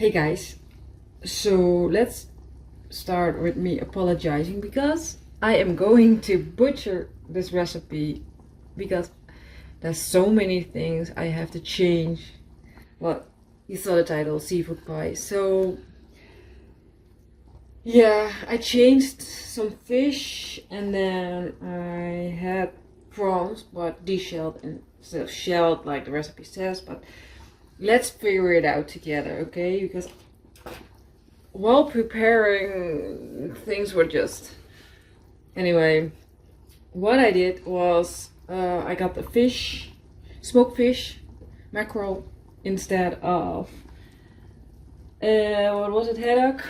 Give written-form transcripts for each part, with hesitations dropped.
Hey guys, so let's start with me apologizing because I am going to butcher this recipe because there's so many things I have to change. Well, you saw the title, seafood pie. So yeah, I changed some fish and then I had prawns but deshelled instead of shelled like the recipe says, but let's figure it out together, okay? Because while preparing, things were just... Anyway, what I did was I got the fish, smoked fish, mackerel, instead of... what was it, haddock?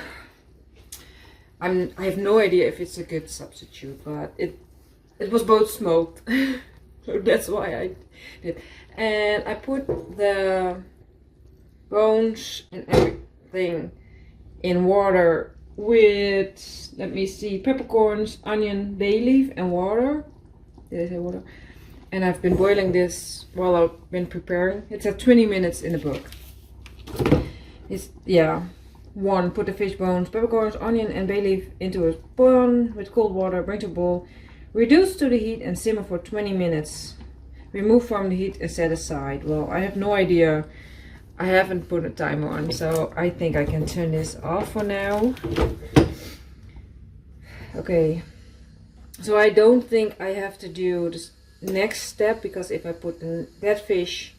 I have no idea if it's a good substitute, but it was both smoked. So that's why I did. And I put the bones and everything in water with, let me see, peppercorns, onion, bay leaf and water. Did I say water? And I've been boiling this while I've been preparing. It's at 20 minutes in the book. It's, yeah. 1. Put the fish bones, peppercorns, onion and bay leaf into a pan with cold water. Bring to a boil. Reduce to the heat and simmer for 20 minutes. Remove from the heat and set aside. Well, I have no idea. I haven't put a timer on, so I think I can turn this off for now. Okay. So I don't think I have to do this next step, because if I put that fish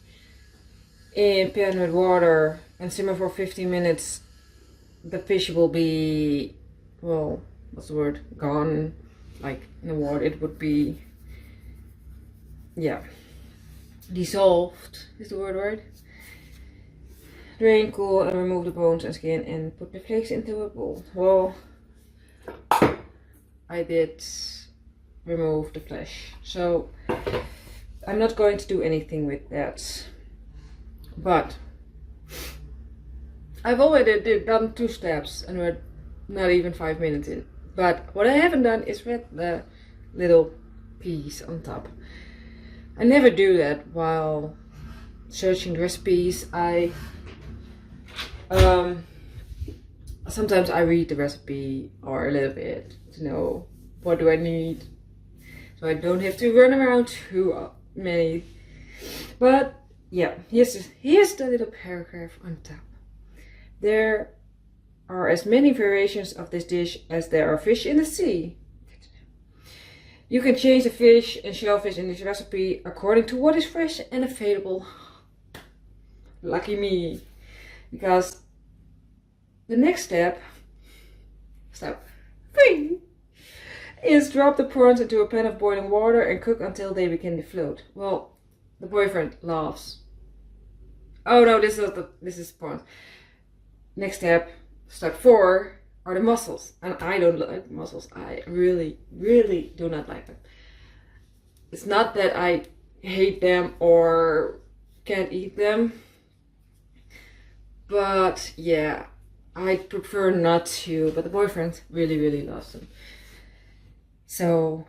in pan with water and simmer for 15 minutes, the fish will be, well, what's the word? Gone. Like in the water, it would be, yeah, dissolved is the word right? Drain, cool, and remove the bones and skin and put the flakes into a bowl. Well, I did remove the flesh, so I'm not going to do anything with that. But I've already done 2 steps and we're not even 5 minutes in. But what I haven't done is read the little piece on top. I never do that while searching the recipes. Sometimes I read the recipe or a little bit to know what do I need, so I don't have to run around too many. But yeah, here's the little paragraph on top. There are as many variations of this dish as there are fish in the sea. You can change the fish and shellfish in this recipe according to what is fresh and available. Lucky me. Because the next step 3, is drop the prawns into a pan of boiling water and cook until they begin to float. Well, the boyfriend laughs. Oh no, this is prawns. Next step 4 are the mussels, and I don't like mussels. I really do not like them. It's not that I hate them or can't eat them, but yeah, I prefer not to. But the boyfriend really loves them, so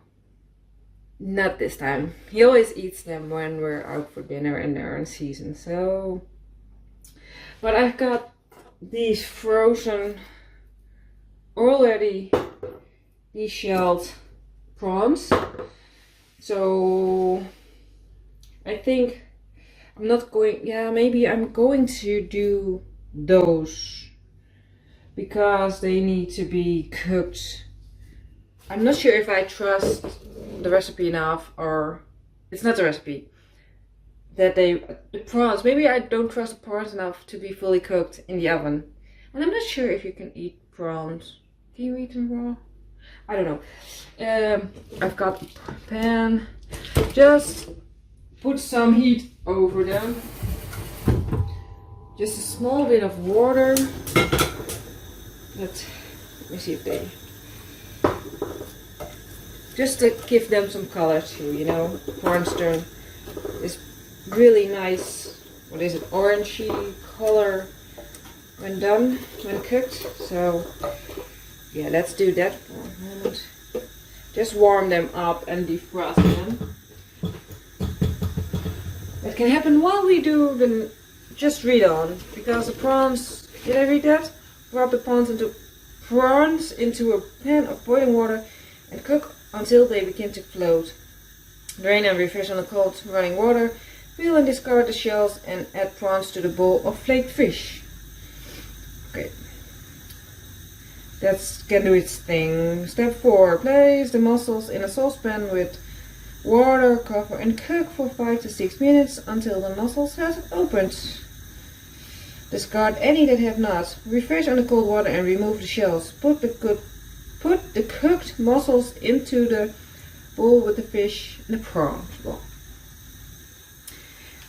not this time. He always eats them when we're out for dinner and they're in season. So, but I've got these frozen, already deshelled prawns. So I think I'm not going, yeah, maybe I'm going to do those because they need to be cooked. I'm not sure if I trust the recipe enough, or it's not the recipe. That the prawns, maybe I don't trust the prawns enough to be fully cooked in the oven. And I'm not sure if you can eat prawns. Can you eat them raw? I don't know. I've got a pan. Just put some heat over them. Just a small bit of water. Let me see if they... Just to give them some color too, you know. Prawns turn is really nice, what is it, orangey color when done, when cooked. So yeah, let's do that for a moment. Just warm them up and defrost them. That can happen while we do them. Just read on, because the prawns Did I read that? Drop the prawns into a pan of boiling water and cook until they begin to float. Drain and refresh on the cold running water. Peel and discard the shells and add prawns to the bowl of flaked fish. Okay. That can do its thing. Step 4. Place the mussels in a saucepan with water, cover and cook for 5 to 6 minutes until the mussels have opened. Discard any that have not. Refresh on the cold water and remove the shells. Put the cooked mussels into the bowl with the fish and the prawns. Well,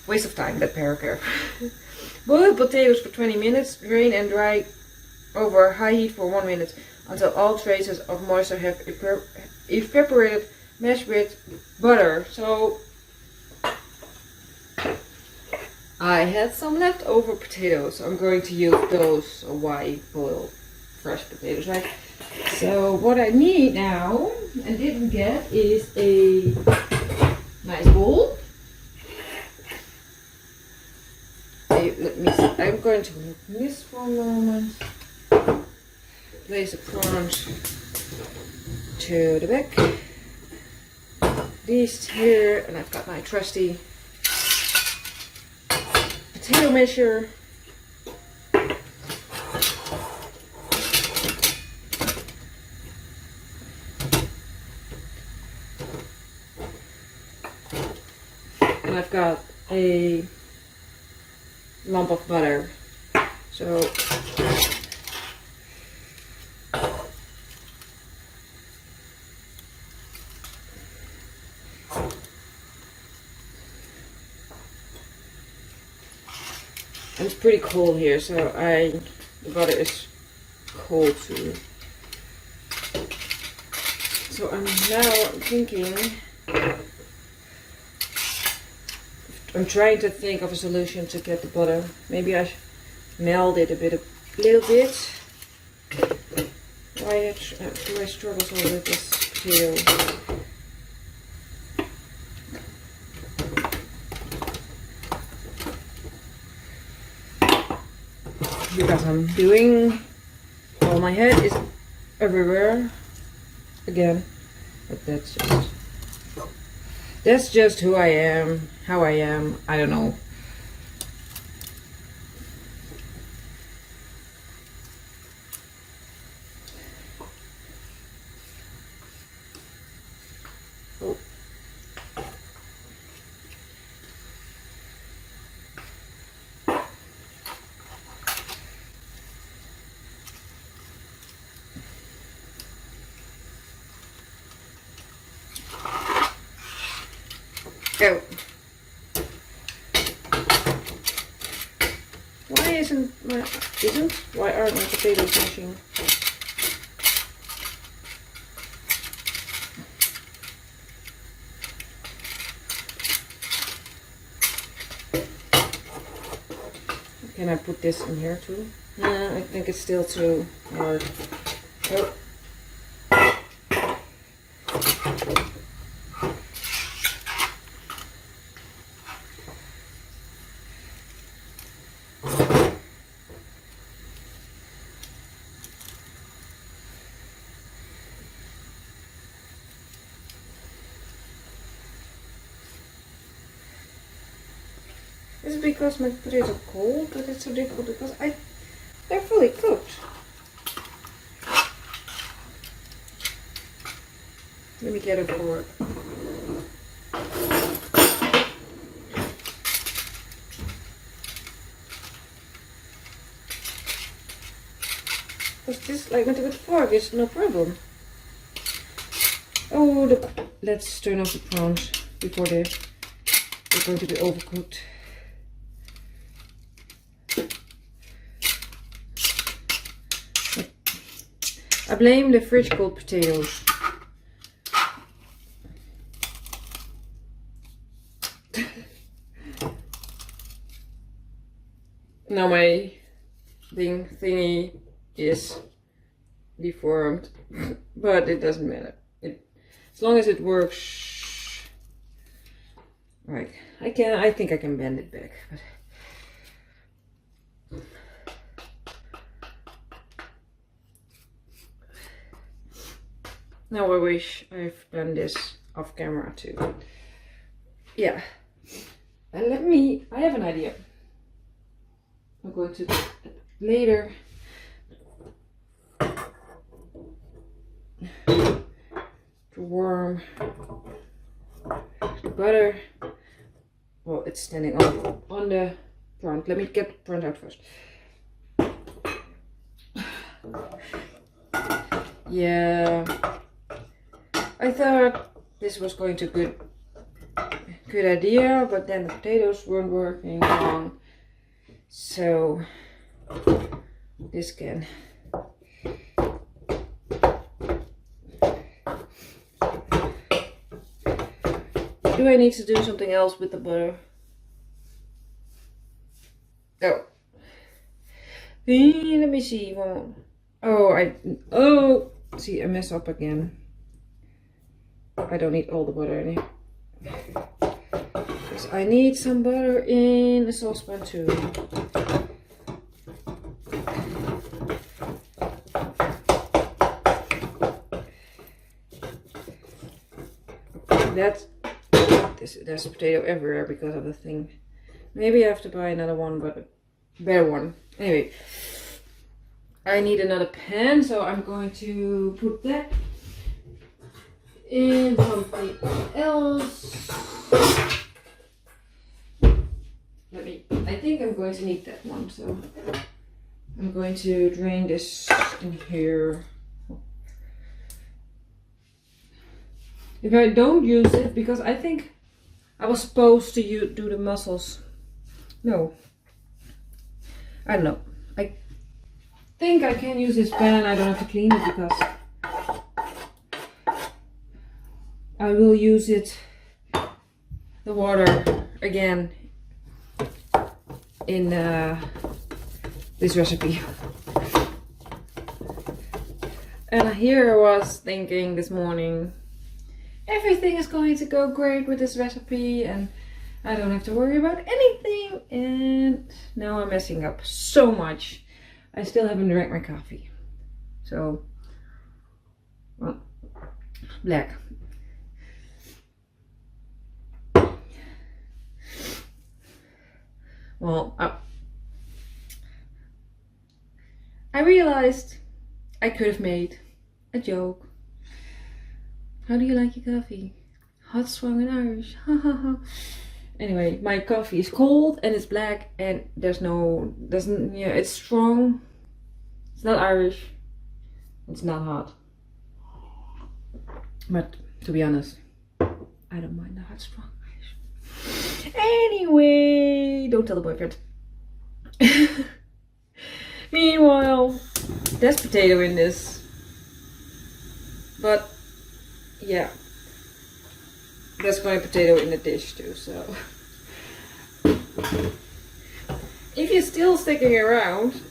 waste of time, that paragraph. Boil potatoes for 20 minutes. Drain and dry over high heat for 1 minute until all traces of moisture have evaporated. Mash with butter. So I had some leftover potatoes. I'm going to use those. Why boil fresh potatoes, right? So what I need now and didn't get is a nice bowl. Let me see. I'm going to move this for a moment. Place the prawns to the back. These here, and I've got my trusty potato masher. And I've got a lump of butter. So and it's pretty cold here, so the butter is cold too. So I'm now thinking, I'm trying to think of a solution to get the butter. Maybe I melt it a little bit. Why do I struggle so with this potato? Because I'm doing, well, my head is everywhere again, but that's just who I am, how I am, I don't know. Oh. Go. Why aren't my potatoes mashing? Can I put this in here too? No, I think it's still too hard. Oh. Is it because my potatoes are cold that it's so difficult? Because they're fully cooked. Let me get a board. Because this, like with the fork, is no problem. Oh, let's turn off the prawns before they're going to be overcooked. I blame the fridge cold potatoes. Now my thingy is deformed, but it doesn't matter. As long as it works, right? I think I can bend it back. But Now I wish I've done this off camera too. Yeah. And I have an idea. I'm going to do it later. To warm the butter. Well, it's standing on the front. Let me get the front out first. Yeah, I thought this was going to be good idea, but then the potatoes weren't working wrong. So this can. Do I need to do something else with the butter? Oh. Let me see. Oh, see, I mess up again. I don't need all the butter in it. Because I need some butter in the saucepan too. There's potato everywhere because of the thing. Maybe I have to buy another one, but a better one. Anyway, I need another pan, so I'm going to put that in something else. I think I'm going to need that one, so I'm going to drain this in here. If I don't use it, because I think I was supposed to do the mussels. No. I don't know. I think I can use this pan. I don't have to clean it because I will use it, the water, again in this recipe. And here I was thinking this morning, everything is going to go great with this recipe and I don't have to worry about anything, and now I'm messing up so much. I still haven't drank my coffee. So, well, black. Well, I realized I could have made a joke. How do you like your coffee? Hot, strong, and Irish. Ha ha ha. Anyway, my coffee is cold and it's black and it's strong. It's not Irish. It's not hot. But to be honest, I don't mind the hot, strong Irish. Anyway, don't tell the boyfriend. Meanwhile, there's potato in this. But yeah, there's my potato in the dish too, so if you're still sticking around,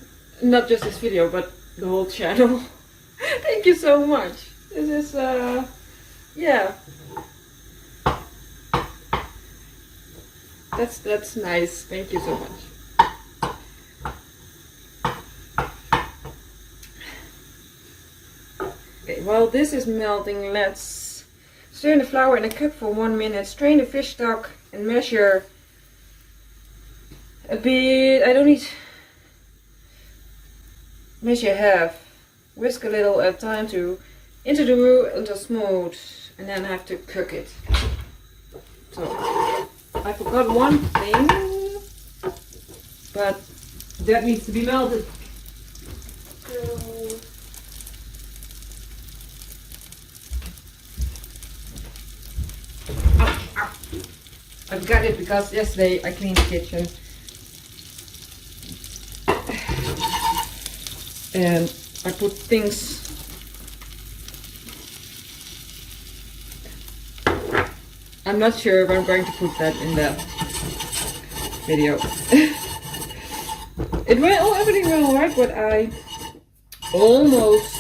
not just this video but the whole channel, thank you so much. This is yeah, that's nice. Thank you so much. Okay, while this is melting, let's stir the flour in a cup for 1 minute. Strain the fish stock and measure a bit. I don't need measure half. Whisk a little at a time into the roux until smooth, and then I have to cook it. So I forgot one thing, but that needs to be melted. So I've got it because yesterday I cleaned the kitchen and I put things. I'm not sure if I'm going to put that in the video. Everything went alright, but I almost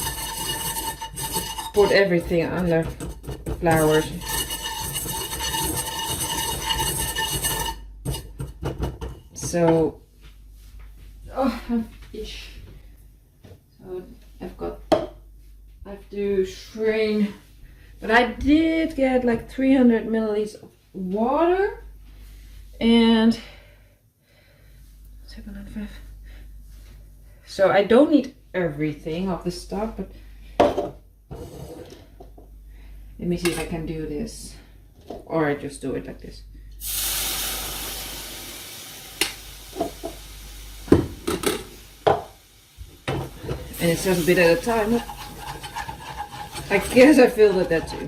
put everything under flowers. So, itch. So I have to strain But I did get like 300 milliliters of water and 795. So I don't need everything of the stock, but let me see if I can do this. Or I just do it like this. And it's just a bit at a time. I guess I feel that too.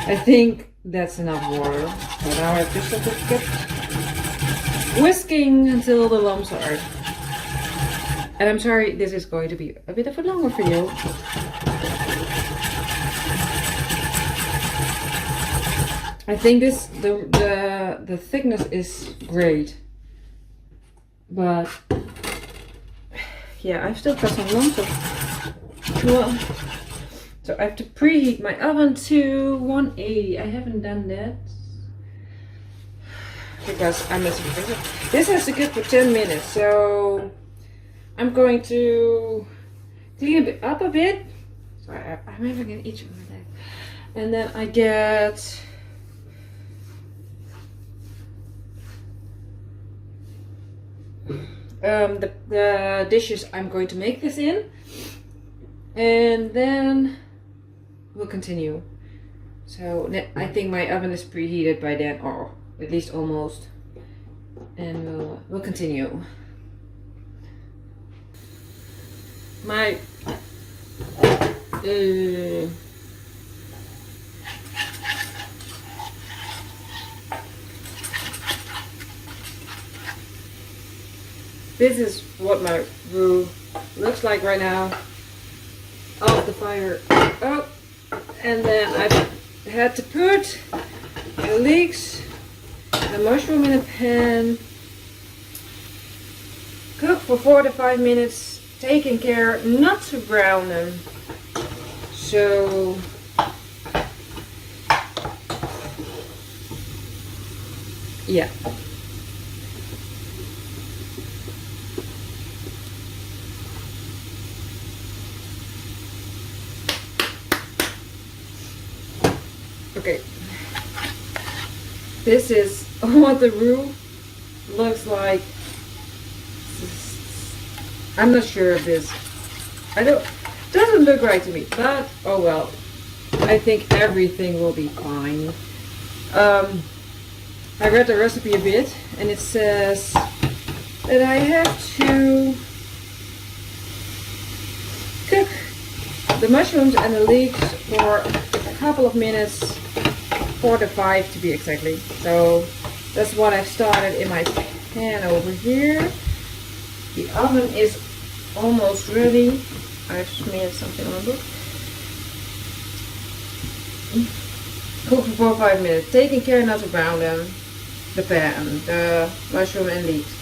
I think that's enough water. So now I just have to keep whisking until the lumps are. And I'm sorry, this is going to be a bit of a longer video. I think the thickness is great, but yeah, I've still got some lumps of. Well, so I have to preheat my oven to 180. I haven't done that because I'm missing things. This has to cook for 10 minutes, so I'm going to clean it up a bit. So I'm having an itch on my leg, and then I get. The dishes I'm going to make this in, and then we'll continue. So I think my oven is preheated by then, or at least almost, and we'll continue. My this is what my roux looks like right now. Off the fire up, and then I've had to put the leeks, the mushroom in a pan, cook for 4 to 5 minutes, taking care not to brown them. So yeah. Okay, this is what the roux looks like. I'm not sure of this. Doesn't look right to me, but oh well. I think everything will be fine. I read the recipe a bit, and it says that I have to cook the mushrooms and the leeks for a couple of minutes. 4 to 5 to be exactly. So that's what I've started in my pan over here. The oven is almost ready. I've smeared something on the book. Cook for 4 or 5 minutes. Taking care not to brown them. The pan, the mushroom and leeks.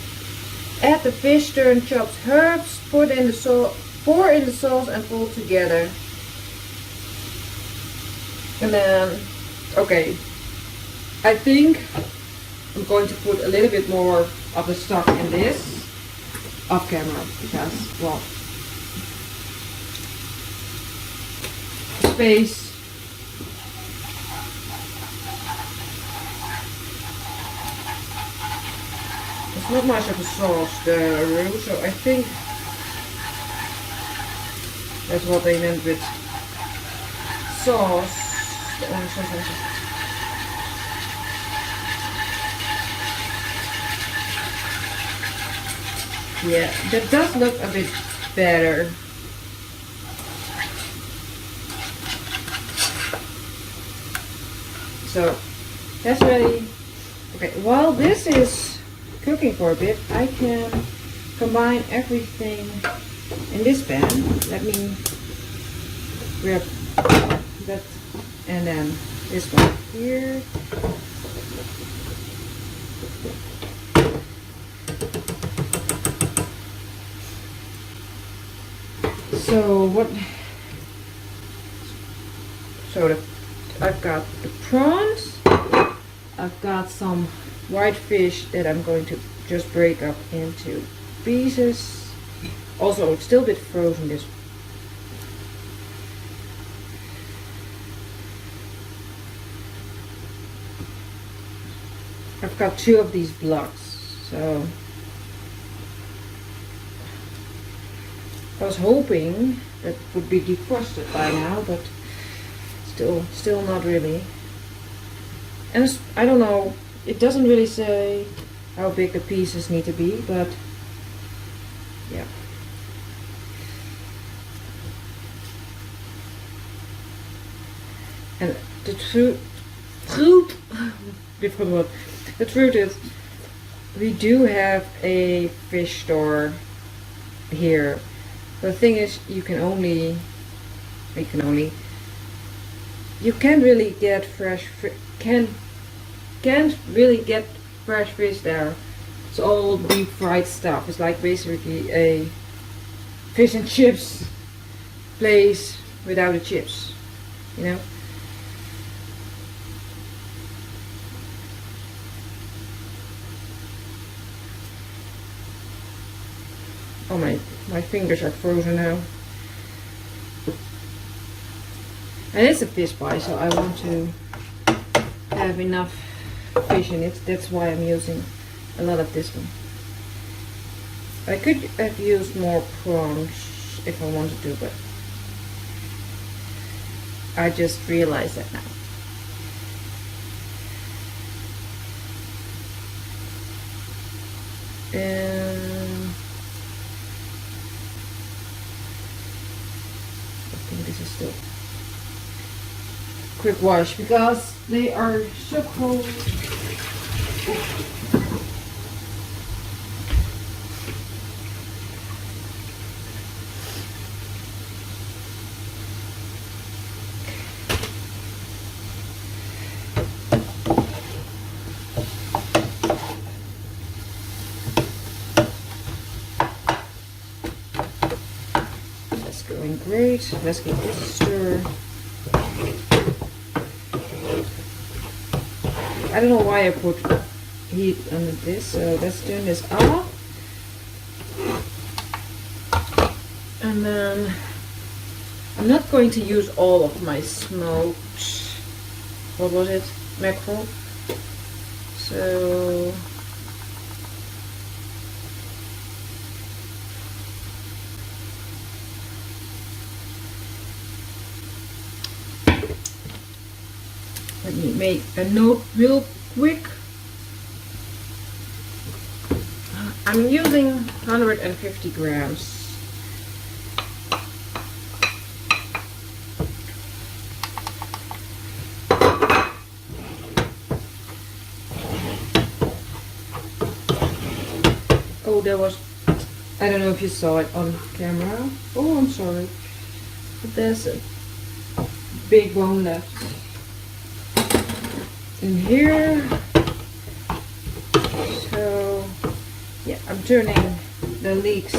Add the fish, stir and chopped herbs. Pour in the sauce and fold together. And then okay, I think I'm going to put a little bit more of the stock in this off camera because, well, space. It's not much of a sauce, the roux, so I think that's what they meant with sauce. Yeah, that does look a bit better. So that's ready. Okay, while this is cooking for a bit, I can combine everything in this pan. Let me grab that. And then this one here. So what? So I've got the prawns. I've got some white fish that I'm going to just break up into pieces. Also, it's still a bit frozen, this. I've got 2 of these blocks, so I was hoping that would be defrosted by now, but still not really. And I don't know, it doesn't really say how big the pieces need to be, but yeah. And the truth is, we do have a fish store here. The thing is, you can't really get can't really get fresh fish there. It's all deep fried stuff. It's like basically a fish and chips place without the chips, you know. Oh, my fingers are frozen now. And it's a fish pie, so I want to have enough fish in it. That's why I'm using a lot of this one. I could have used more prawns if I wanted to, but I just realized that now. And I think this is still quick wash because they are so cold. That's going great. Let's give this a stir. I don't know why I put heat under this, so let's turn this off. And then I'm not going to use all of my smoked, what was it, mackerel. So let me make a note real quick. I'm using 150 grams. Oh, there was, I don't know if you saw it on camera. Oh, I'm sorry. But there's a big bone left in here. So yeah, I'm turning the leeks.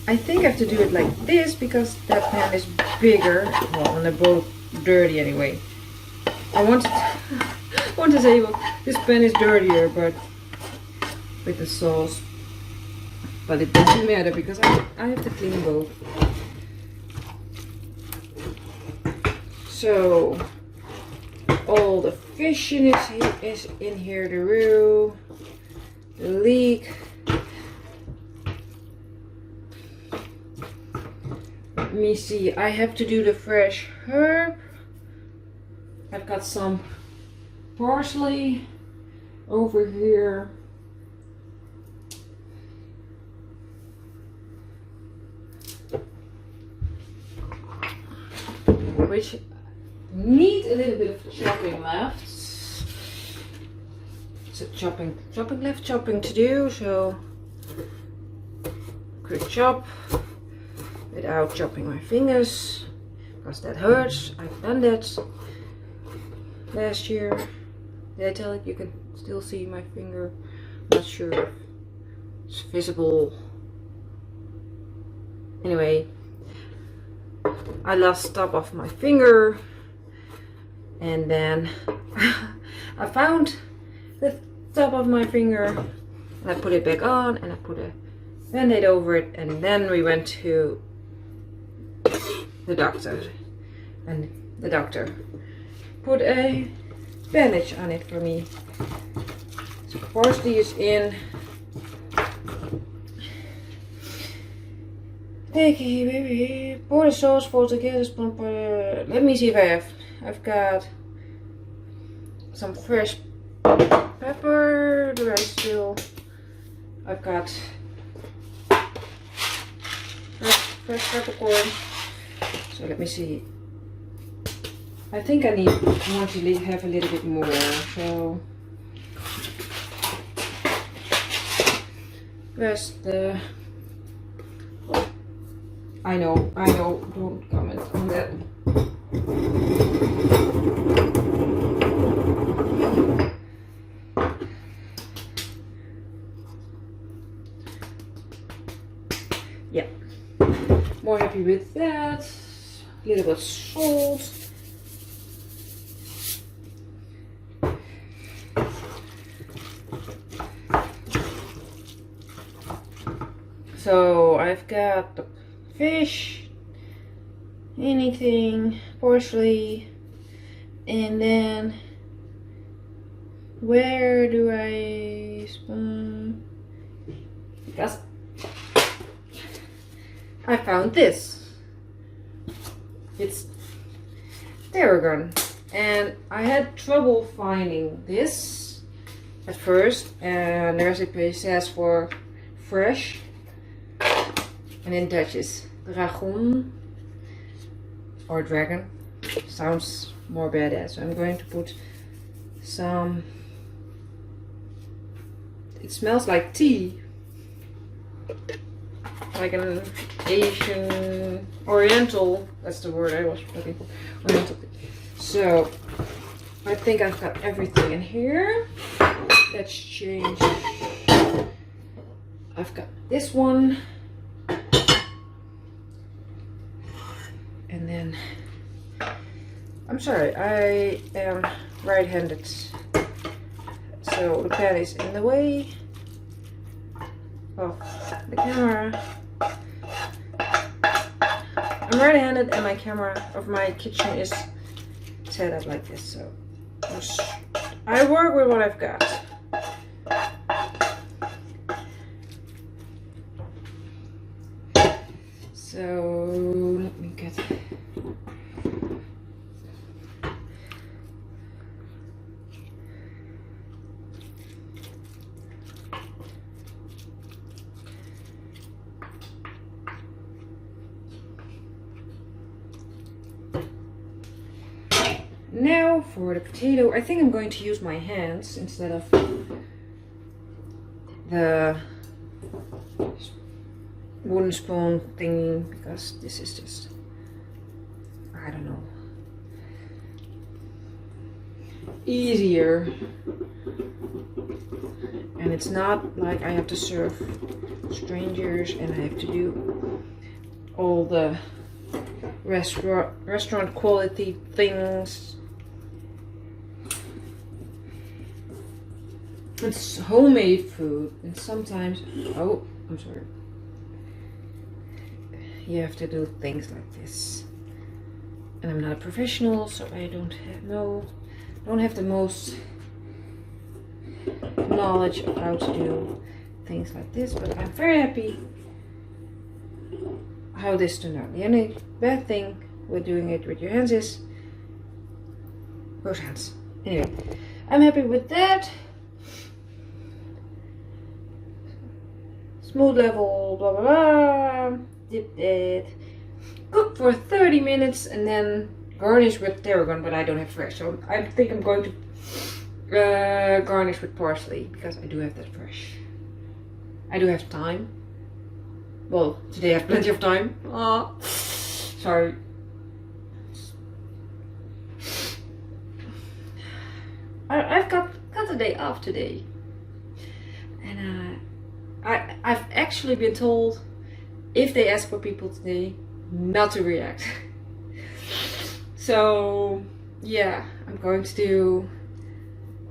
I think I have to do it like this because that pan is bigger. Well, and they're both dirty anyway. I want to say, well, this pan is dirtier, but with the sauce. But it doesn't matter because I have to clean both. So all the fish in it is in here, the roux, the leek. Let me see, I have to do the fresh herb. I've got some parsley over here. Which need a little bit of chopping left. So chopping to do, so quick chop without chopping my fingers because that hurts. I've done that last year. Did I tell it? You can still see my finger. Not sure if it's visible. Anyway, I lost top of my finger And then I found the top of my finger and I put it back on and I put a band-aid over it, and then we went to the doctor, and the doctor put a bandage on it for me. So parsley is in. Okay, baby, pour the sauce for together. Let me see if I've got some fresh pepper. Do I still? I've got fresh peppercorn. So let me see. I think I want to have a little bit more. So where's the? I know. Don't comment on that. Yeah, more happy with that. A little bit of salt. So I've got the fish, anything, parsley, and then where do I spoon? Because I found this. It's tarragon, and I had trouble finding this at first, and the recipe says for fresh, and in Dutch is dragon or dragon. Sounds more badass. So I'm going to put some. It smells like tea, like an Asian, Oriental, that's the word I was looking for, Oriental. So I think I've got everything in here. Let's change. I've got this one, and then I'm sorry, I am right-handed, so the pan is in the way of the camera. I'm right-handed and my camera of my kitchen is set up like this, so I work with what I've got. So let me get now for the potato. I think I'm going to use my hands instead of the wooden spoon thingy, because this is just, I don't know, easier, and it's not like I have to serve strangers and I have to do all the restaurant quality things. It's homemade food, and sometimes, oh, I'm sorry, you have to do things like this. And I'm not a professional, so I don't have the most knowledge of how to do things like this, but I'm very happy how this turned out. The only bad thing with doing it with your hands is those hands. Anyway, I'm happy with that. Smooth level, blah blah blah. Dip it. Cook for 30 minutes and then garnish with tarragon, but I don't have fresh, so I think I'm going to garnish with parsley because I do have that fresh. I do have time. Well, today I have plenty of time. Sorry. I've got the day off today, and I've actually been told, if they ask for people today, not to react. So yeah, I'm going to do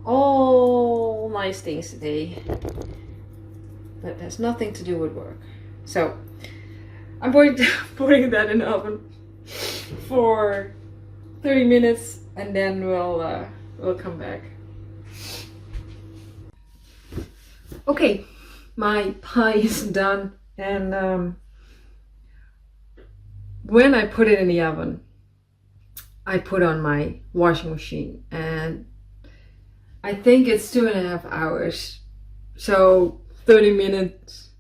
all nice things today, but has nothing to do with work. So I'm going to putting that in the oven for 30 minutes, and then we'll come back. Okay, my pie is done, and when I put it in the oven, I put on my washing machine, and I think it's 2.5 hours. So 30 minutes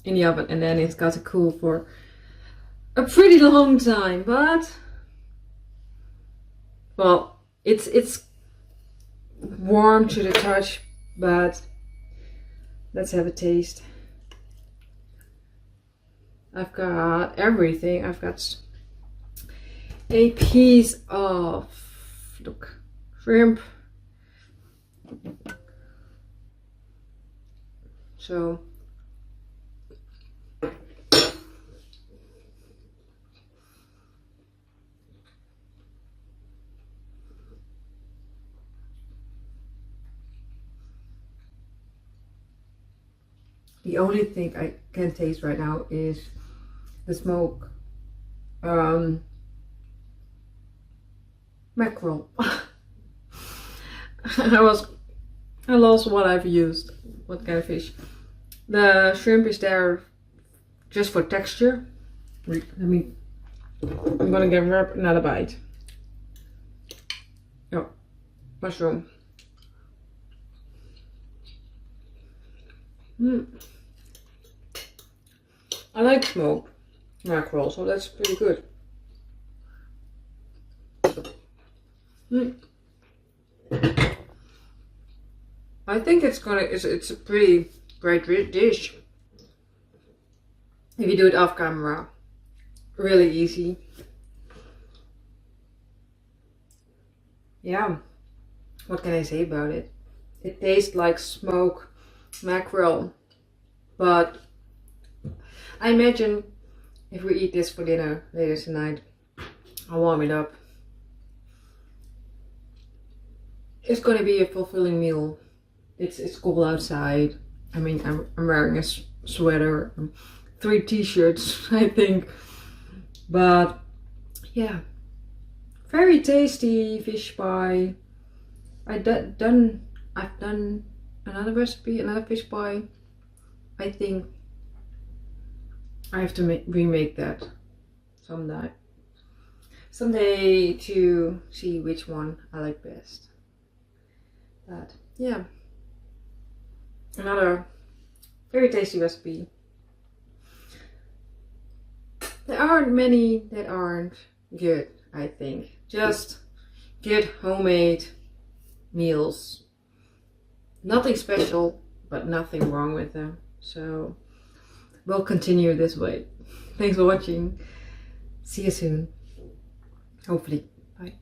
in the oven, and then it's got to cool for a pretty long time, but well, it's warm to the touch, but let's have a taste. I've got everything. I've got a piece of, look, shrimp. So the only thing I can taste right now is the smoke. Mackerel. I lost what I've used. What kind of fish? The shrimp is there just for texture. I'm gonna give another bite. Oh, mushroom. I like smoked mackerel, so that's pretty good. I think it's a pretty great dish if you do it off camera. Really easy. Yeah, what can I say about it? It tastes like smoked mackerel, but I imagine if we eat this for dinner later tonight, I'll warm it up. It's gonna be a fulfilling meal. It's cold outside. I mean, I'm wearing a sweater, 3 t-shirts, I think. But yeah, very tasty fish pie. I've done another recipe, another fish pie. I think I have to remake that someday to see which one I like best. But yeah, another very tasty recipe. There aren't many that aren't good, I think. Just good homemade meals. Nothing special, but nothing wrong with them. So we'll continue this way. Thanks for watching. See you soon. Hopefully. Bye.